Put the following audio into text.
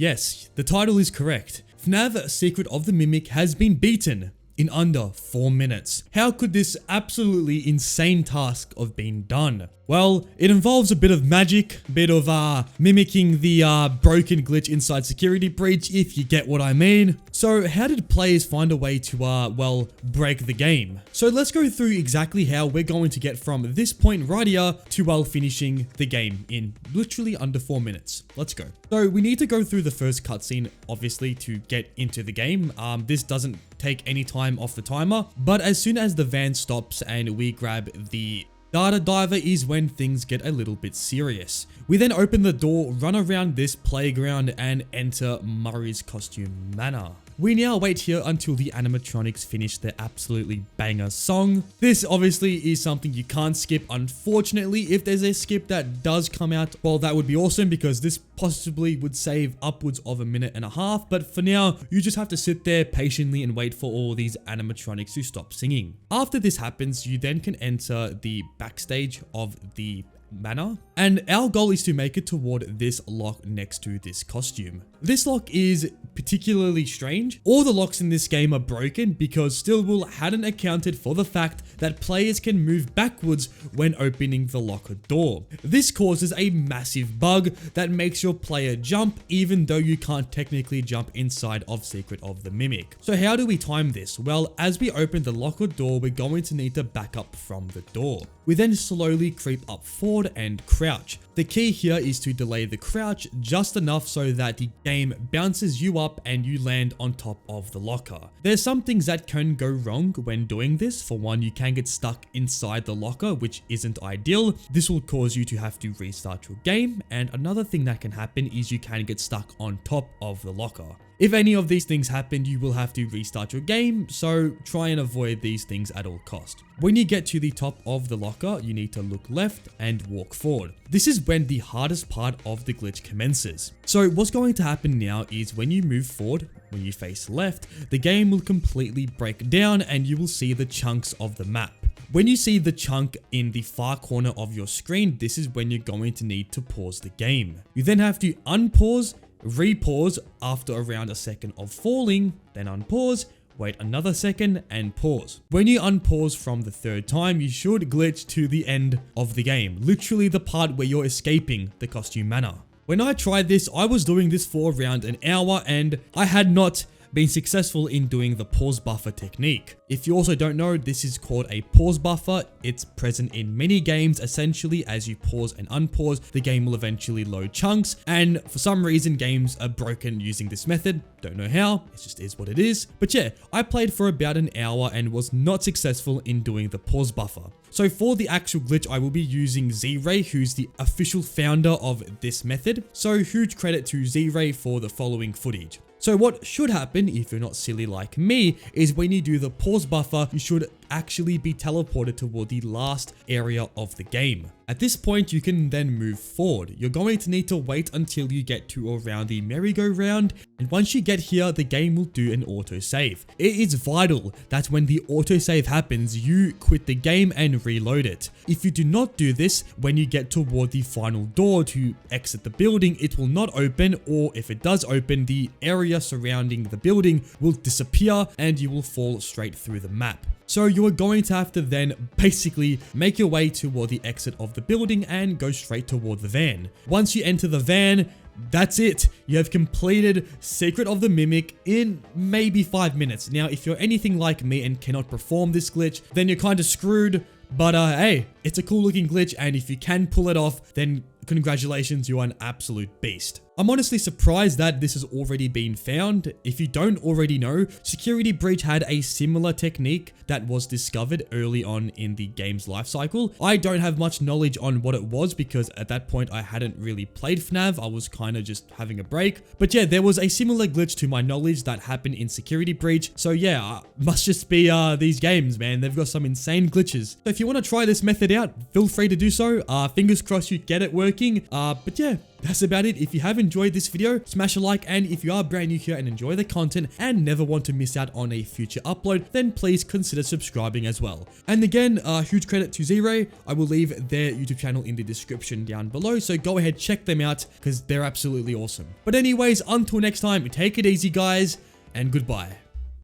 Yes, the title is correct. FNAF Secret of the Mimic has been beaten in under 4 minutes. How could this absolutely insane task have been done? Well, it involves a bit of magic, a bit of mimicking the broken glitch inside Security Breach, if you get what I mean. So how did players find a way to, well, break the game? So let's go through exactly how we're going to get from this point right here to, well, finishing the game in literally under 4 minutes. Let's go. So we need to go through the first cutscene, obviously, to get into the game. This doesn't take any time off the timer, but as soon as the van stops and we grab the data diver is when things get a little bit serious. We then open the door, run around this playground and enter Murray's costume manor. We now wait here until the animatronics finish their absolutely banger song. This obviously is something you can't skip. Unfortunately, if there's a skip that does come out, well, that would be awesome because this possibly would save upwards of 1.5 minutes. But for now, you just have to sit there patiently and wait for all these animatronics to stop singing. After this happens, you then can enter the backstage of the manor, and our goal is to make it toward this lock next to this costume. This lock is particularly strange. All the locks in this game are broken because Stillwell hadn't accounted for the fact that players can move backwards when opening the locker door. This causes a massive bug that makes your player jump even though you can't technically jump inside of Secret of the Mimic. So how do we time this? Well, as we open the locker door, we're going to need to back up from the door. We then slowly creep up forward and crouch. The key here is to delay the crouch just enough so that the game bounces you up and you land on top of the locker. There's some things that can go wrong when doing this. For one, you can get stuck inside the locker, which isn't ideal. This will cause you to have to restart your game. And another thing that can happen is you can get stuck on top of the locker. If any of these things happen, you will have to restart your game, so try and avoid these things at all cost. When you get to the top of the locker, you need to look left and walk forward. This is when the hardest part of the glitch commences. So what's going to happen now is when you move forward, when you face left, the game will completely break down and you will see the chunks of the map. When you see the chunk in the far corner of your screen, this is when you're going to need to pause the game. You then have to unpause, repause after around a second of falling, then unpause, wait another second and pause. When you unpause from the third time, you should glitch to the end of the game, literally the part where you're escaping the costume manor. When I tried this, I was doing this for around an hour and I had not been successful in doing the pause buffer technique. If you also don't know, this is called a pause buffer. It's present in many games. Essentially, as you pause and unpause, the game will eventually load chunks. And for some reason, games are broken using this method. Don't know how, it just is what it is. But yeah, I played for about an hour and was not successful in doing the pause buffer. So for the actual glitch, I will be using ZRay, who's the official founder of this method. So huge credit to ZRay for the following footage. So what should happen, if you're not silly like me, is when you do the pause buffer, you should actually be teleported toward the last area of the game. At this point, you can then move forward. You're going to need to wait until you get to around the merry-go-round, and once you get here, the game will do an autosave. It is vital that when the autosave happens, you quit the game and reload it. If you do not do this, when you get toward the final door to exit the building, it will not open, or if it does open, the area surrounding the building will disappear and you will fall straight through the map. So you are going to have to then basically make your way toward the exit of the building and go straight toward the van. Once you enter the van, that's it. You have completed Secret of the Mimic in maybe 5 minutes. Now, if you're anything like me and cannot perform this glitch, then you're kind of screwed. But hey, it's a cool looking glitch, and if you can pull it off, then congratulations, you are an absolute beast. I'm honestly surprised that this has already been found. If you don't already know, Security Breach had a similar technique that was discovered early on in the game's life cycle. I don't have much knowledge on what it was because at that point I hadn't really played FNAF. I was kind of just having a break. But yeah, there was a similar glitch to my knowledge that happened in Security Breach. So yeah, must just be these games, man. They've got some insane glitches. So if you want to try this method out, feel free to do so. Fingers crossed you get it working. working. But yeah, that's about it. If you have enjoyed this video, smash a like, and if you are brand new here and enjoy the content and never want to miss out on a future upload, then please consider subscribing as well. And again, huge credit to ZRay. I will leave their YouTube channel in the description down below, so go ahead, check them out because they're absolutely awesome. But anyways, until next time, take it easy guys, and goodbye.